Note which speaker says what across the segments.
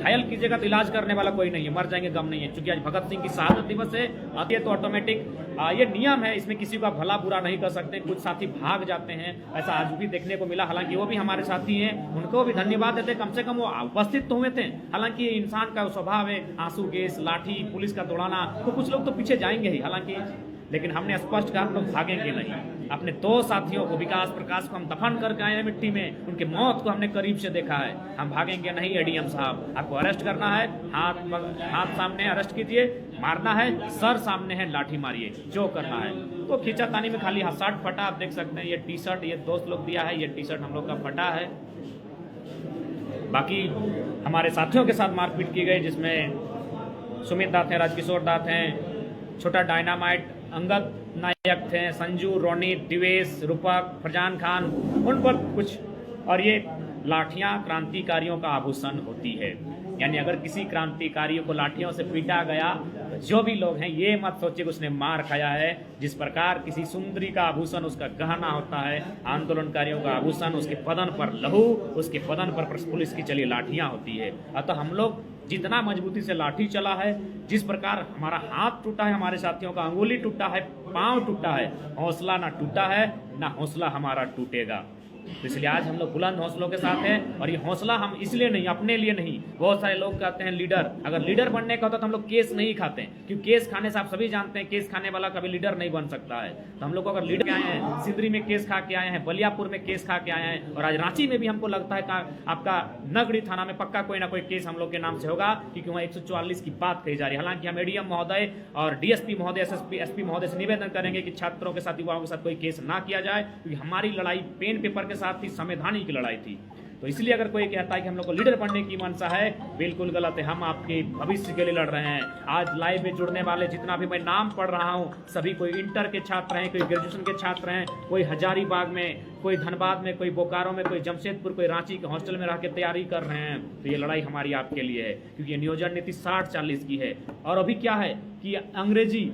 Speaker 1: घायल कीजिएगा तो इलाज करने वाला कोई नहीं है, मर जाएंगे गम नहीं है। क्योंकि आज भगत सिंह की शहादत दिवस है, आती है तो ऑटोमेटिक ये नियम है, इसमें किसी का भला बुरा नहीं कर सकते। कुछ साथी भाग जाते हैं, ऐसा आज भी देखने को मिला। हालांकि वो भी हमारे साथी हैं, उनको भी धन्यवाद देते, कम से कम वो उपस्थित तो हुए थे। हालांकि इंसान का स्वभाव है आंसू गैस, लाठी, पुलिस का दौड़ाना, तो कुछ लोग तो पीछे जाएंगे ही। हालांकि लेकिन हमने स्पष्ट कहा हम लोग भागेंगे नहीं। अपने 2 साथियों को, विकास प्रकाश को हम दफन करके आए हैं मिट्टी में, उनके मौत को हमने करीब से देखा है। हम भागेंगे नहीं। एडीएम साहब, आपको अरेस्ट करना है, हाथ सामने अरेस्ट कीजिए, मारना है सर सामने है, लाठी मारिए, जो करना है। तो खींचातानी में खाली शर्ट फटा, आप देख सकते हैं। ये टी शर्ट ये दोस्त लोग दिया है, ये टी शर्ट हम लोग का फटा है। बाकी हमारे साथियों के साथ मारपीट की गई, जिसमें सुमित दास हैं, राजकिशोर दास हैं, छोटा डायनामाइट, अंगद नायक थे, संजू, रोनी, दिवेश, रूपक, फरजान खान, उन पर कुछ। और ये लाठियां क्रांतिकारियों का आभूषण होती है, यानी अगर किसी क्रांतिकारियों को लाठियों से पीटा गया, तो जो भी लोग हैं ये मत सोचिए कि उसने मार खाया है। जिस प्रकार किसी सुंदरी का आभूषण उसका गहना होता है, आंदोलनकारियों का आभूषण उसके बदन पर लहू, उसके बदन पर पुलिस की चली लाठियां होती है। अतः हम लोग जितना मजबूती से लाठी चला है, जिस प्रकार हमारा हाथ टूटा है, हमारे साथियों का अंगुली टूटा है, पांव टूटा है, हौसला ना टूटा है, ना हौसला हमारा टूटेगा। तो इसलिए आज हम लोग बुलंद हौसलों के साथ हैं। और ये हौसला हम इसलिए नहीं, अपने लिए नहीं। बहुत सारे लोग कहते हैं लीडर, अगर लीडर बनने का होता तो हम लोग केस नहीं खाते, क्योंकि केस खाने से आप सभी जानते हैं केस खाने वाला कभी लीडर नहीं बन सकता है। तो हम लोग अगर लीडर आए हैं, सिंदरी में केस खा के आए हैं, बलियापुर में केस खा के आए हैं, और आज रांची में भी हमको लगता है आपका नगरी थाना में पक्का कोई ना कोई केस हम लोग के नाम से होगा, क्योंकि वहाँ 144 की बात कही जा रही है। हालांकि हम एडीएम महोदय और डीएसपी महोदय, एसपी महोदय से निवेदन करेंगे कि छात्रों के साथ, युवाओं के साथ कोई केस ना किया जाए, क्योंकि हमारी लड़ाई पेन पेपर के साथ थी, संविधान की लड़ाई थी। तो इसलिए अगर कोई कहता है कि हम लोग को लीडर बनने की मनसा है, बिल्कुल गलत है। हम आपके भविष्य के लिए लड़ रहे हैं। आज लाइव में जुड़ने वाले जितना भी मैं नाम पढ़ रहा हूं, सभी कोई इंटर के छात्र हैं, कोई ग्रेजुएशन के छात्र हैं, कोई हजारीबाग में, कोई धनबाद में, कोई बोकारो में, कोई जमशेदपुर, कोई रांची के हॉस्टल में रह के तैयारी कर रहे हैं। तो ये लड़ाई हमारी आपके लिए है, क्योंकि ये नियोजन नीति 60-40 की है। और अभी क्या है कि अंग्रेजी,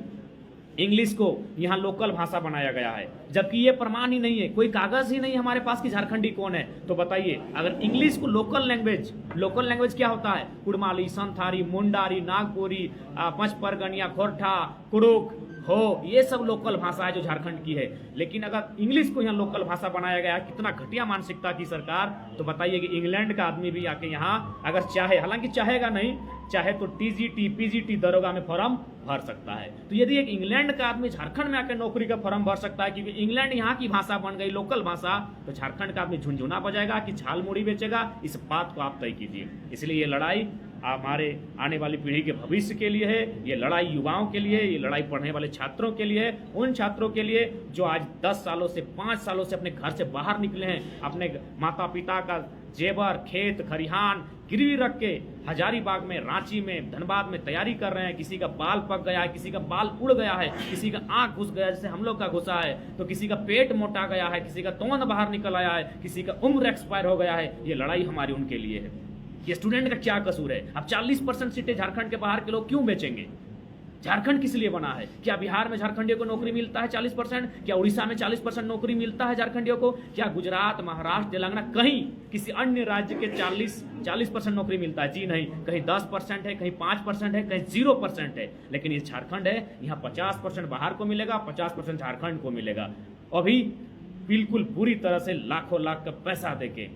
Speaker 1: इंग्लिश को यहाँ लोकल भाषा बनाया गया है, जबकि ये प्रमाण ही नहीं है, कोई कागज ही नहीं है हमारे पास कि झारखंडी कौन है। तो बताइए, अगर इंग्लिश को लोकल लैंग्वेज क्या होता है? कुड़माली, संथारी, मुंडारी, नागपुरी, पचपरगनिया, खोरठा, कुड़ुक, हो, ये सब लोकल भाषा है जो झारखंड की है। लेकिन अगर इंग्लिश को यहाँ लोकल भाषा बनाया गया, कितना घटिया मानसिकता की सरकार। तो बताइए कि इंग्लैंड का आदमी भी आके यहाँ अगर चाहे, हालांकि चाहेगा नहीं, चाहे तो टीजीटी, पीजीटी दरोगा में फॉर्म भर सकता है। तो यदि एक इंग्लैंड का आदमी झारखंड में आकर नौकरी का फॉर्म भर सकता है, क्योंकि इंग्लैंड यहाँ की भाषा बन गई लोकल भाषा, तो झारखंड का आदमी झुनझुना बजाएगा कि झालमुड़ी बेचेगा? इस बात को आप तय कीजिए। इसलिए ये लड़ाई हमारे आने वाली पीढ़ी के भविष्य के लिए है, ये लड़ाई युवाओं के लिए, ये लड़ाई पढ़ने वाले छात्रों के लिए, उन छात्रों के लिए जो आज 10 सालों से, 5 सालों से अपने घर से बाहर निकले हैं, अपने माता पिता का जेवर, खेत खरिहान गिरवी रख के हजारीबाग में, रांची में, धनबाद में तैयारी कर रहे हैं। किसी का बाल पक गया है, किसी का बाल उड़ गया है, किसी का आंख घुस गया जैसे हम लोग का घुसा है, तो किसी का पेट मोटा गया है, किसी का तोंद बाहर निकल आया है, किसी का उम्र एक्सपायर हो गया है। ये लड़ाई हमारी उनके लिए है। ये स्टूडेंट का क्या कसूर है? अब 40% सीटें झारखंड के बाहर के लोग क्यों बेचेंगे? झारखंड किस लिए बना है? क्या बिहार में झारखंडियों को नौकरी मिलता है 40%? क्या उड़ीसा में 40% नौकरी मिलता है झारखंडियों को? क्या गुजरात, महाराष्ट्र, तेलंगाना, कहीं किसी अन्य राज्य के 40% नौकरी मिलता है? जी नहीं। कहीं 10% है, कहीं 5% है, कहीं 0% है। लेकिन ये झारखंड है, यहाँ 50% बाहर को मिलेगा, 50% झारखंड को मिलेगा। अभी बिल्कुल पूरी तरह से लाखों लाख का पैसा देके।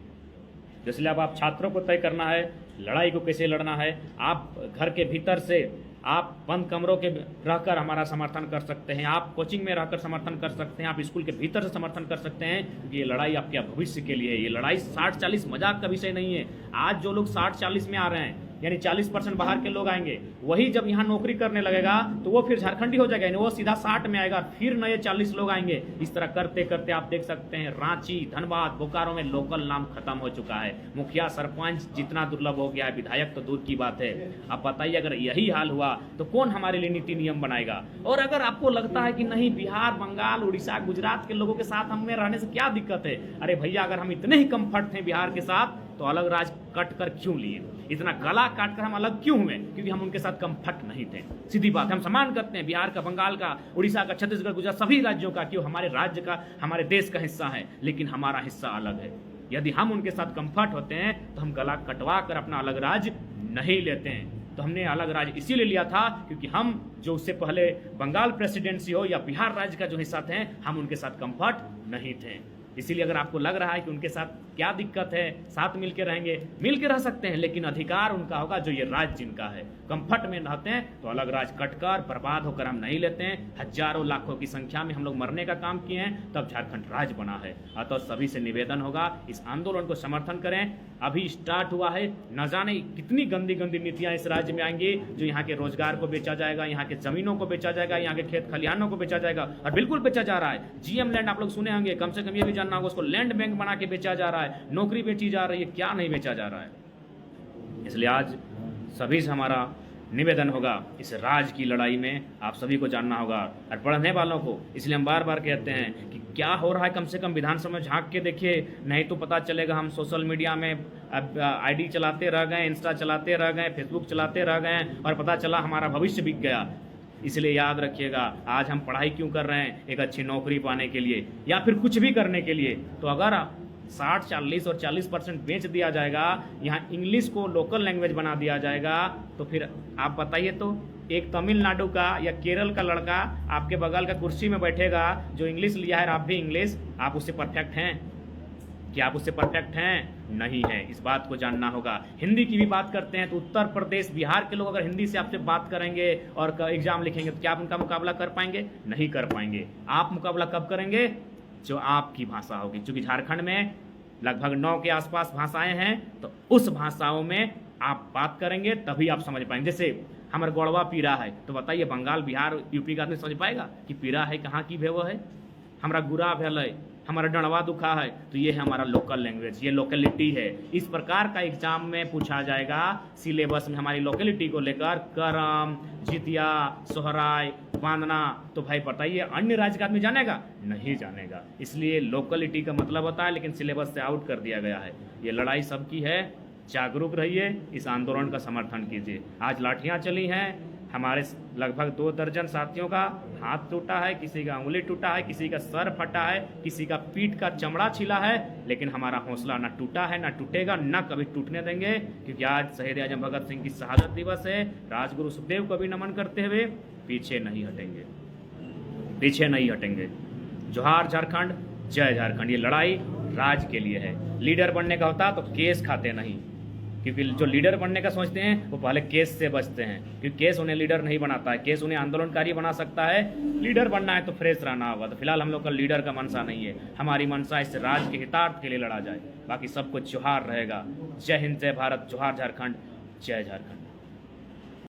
Speaker 1: इसलिए अब आप छात्रों को तय करना है लड़ाई को कैसे लड़ना है। आप घर के भीतर से, आप बंद कमरों के रहकर हमारा समर्थन कर सकते हैं, आप कोचिंग में रहकर समर्थन कर सकते हैं, आप स्कूल के भीतर से समर्थन कर सकते हैं, क्योंकि ये लड़ाई आपके भविष्य के लिए है। ये लड़ाई 60-40 मजाक का विषय नहीं है। आज जो लोग 60-40 में आ रहे हैं, यानी 40% बाहर के लोग आएंगे, वही जब यहाँ नौकरी करने लगेगा तो वो फिर झारखंडी हो जाएगा, वो सीधा 60 में आएगा, फिर नए 40 लोग आएंगे। इस तरह करते करते आप देख सकते हैं रांची, धनबाद, बोकारो में लोकल नाम खत्म हो चुका है। मुखिया, सरपंच जितना दुर्लभ हो गया है, विधायक तो दूर की बात है। अब बताइए, अगर यही हाल हुआ तो कौन हमारे लिए नीति नियम बनाएगा? और अगर आपको लगता है कि नहीं, बिहार, बंगाल, उड़ीसा, गुजरात के लोगों के साथ हमें रहने से क्या दिक्कत है? अरे भैया, अगर हम इतने ही कंफर्ट थे बिहार के साथ, तो अलग राज कट कर क्यों लिए? इतना गला काट कर हम अलग क्यों हुए? क्योंकि हम उनके साथ कंफर्ट नहीं थे। सीधी बात है। हम सम्मान करते हैं बिहार का, बंगाल का, उड़ीसा का, छत्तीसगढ़, गुजरात, सभी राज्यों का, क्यों हमारे राज्य का, हमारे देश का हिस्सा है, लेकिन हमारा हिस्सा अलग है। यदि हम उनके साथ कंफर्ट होते हैं तो हम गला कटवा कर अपना अलग राज्य नहीं लेते हैं। तो हमने अलग राज्य इसीलिए लिया था क्योंकि हम जो उससे पहले बंगाल प्रेसिडेंसी हो या बिहार राज्य का जो हिस्सा थे, हम उनके साथ कंफर्ट नहीं थे। इसीलिए अगर आपको लग रहा है कि उनके साथ क्या दिक्कत है, साथ मिलके रहेंगे, मिलके रह सकते हैं, लेकिन अधिकार उनका होगा जो ये राज्य जिनका है। कंफर्ट में रहते हैं तो अलग राज्य कटकर बर्बाद होकर हम नहीं लेते हैं। हजारों लाखों की संख्या में हम लोग मरने का काम किए हैं, तब झारखंड राज्य बना है। अतः सभी से निवेदन होगा, इस आंदोलन को समर्थन करें। अभी स्टार्ट हुआ है, न जाने कितनी गंदी गंदी नीतियां इस राज्य में आएंगी, जो यहाँ के रोजगार को बेचा जाएगा, यहाँ के जमीनों को बेचा जाएगा, यहाँ के खेत खलिहानों को बेचा जाएगा। और बिल्कुल बेचा जा रहा है। जीएम लैंड आप लोग सुने होंगे, कम से कम ये भी जानना होगा, उसको लैंड बैंक बना के बेचा जा रहा है, नौकरी बेची जा रही है, क्या नहीं बेचा जा रहा है। इसलिए आज सभी से हमारा निवेदन होगा, इस राज की लड़ाई में आप सभी को जानना होगा और पढ़ने वालों को। इसलिए हम बार बार कहते हैं कि क्या हो रहा है, कम से कम विधानसभा में झांक के देखिए, नहीं तो पता चलेगा हम सोशल मीडिया में आईडी चलाते रह गए, इंस्टा चलाते रह गए, फेसबुक चलाते रह गए और पता चला हमारा भविष्य बिक गया। इसलिए याद रखिएगा, आज हम पढ़ाई क्यों कर रहे हैं? एक अच्छी नौकरी पाने के लिए या फिर कुछ भी करने के लिए। तो अगर 60, 40 और 40% बेच दिया जाएगा, यहाँ इंग्लिश को लोकल लैंग्वेज बना दिया जाएगा, तो फिर आप बताइए तो एक तमिलनाडु का या केरल का लड़का आपके बगल का कुर्सी में बैठेगा जो इंग्लिश लिया है और आप भी इंग्लिश, आप उससे परफेक्ट हैं? क्या आप उससे परफेक्ट हैं? नहीं है। इस बात को जानना होगा। हिंदी की भी बात करते हैं तो उत्तर प्रदेश, बिहार के लोग अगर हिंदी से आपसे बात करेंगे और एग्जाम लिखेंगे तो क्या आप उनका मुकाबला कर पाएंगे? नहीं कर पाएंगे। आप मुकाबला कब करेंगे? जो आपकी भाषा होगी। क्योंकि झारखंड में लगभग 9 के आसपास भाषाएं हैं, तो उस भाषाओं में आप बात करेंगे तभी आप समझ पाएंगे। जैसे हमारा गौड़वा पीरा है, तो बताइए बंगाल, बिहार, यूपी का आदमी समझ पाएगा कि पीरा है कहाँ की भेव है? हमारा गुरा भेल है, हमारा डणवा दुखा है, तो ये है हमारा लोकल लैंग्वेज, ये लोकेलिटी है। इस प्रकार का एग्जाम में पूछा जाएगा सिलेबस में हमारी लोकेलिटी को लेकर, करम, जितिया, सोहराय, बांधना। तो भाई बताइए अन्य राज्य का आदमी जानेगा? नहीं जानेगा। इसलिए लोकेलिटी का मतलब होता है, लेकिन सिलेबस से आउट कर दिया गया है। ये लड़ाई सबकी है, जागरूक रहिए, इस आंदोलन का समर्थन कीजिए। आज लाठियाँ चली हैं, हमारे लगभग 2 दर्जन साथियों का हाथ टूटा है, किसी का उंगली टूटा है, किसी का सर फटा है, किसी का पीठ का चमड़ा छिला है, लेकिन हमारा हौसला ना टूटा है, ना टूटेगा, ना कभी टूटने देंगे। क्योंकि आज शहीद आजम भगत सिंह की शहादत दिवस है। राजगुरु सुखदेव को भी नमन करते हुए पीछे नहीं हटेंगे, पीछे नहीं हटेंगे। जोहार झारखंड, जय झारखंड। ये लड़ाई राज के लिए है। लीडर बनने का होता तो केस खाते नहीं, क्योंकि जो लीडर बनने का सोचते हैं वो पहले केस से बचते हैं, क्योंकि केस उन्हें लीडर नहीं बनाता है, केस उन्हें आंदोलनकारी बना सकता है। लीडर बनना है तो फ्रेश रहना होगा। तो फिलहाल हम लोग का लीडर का मनसा नहीं है, हमारी मनसा इस राज्य के हितार्थ के लिए लड़ा जाए, बाकी सब कुछ जोहार रहेगा। जय हिंद, जय भारत, जोहार झारखंड, जय झारखंड।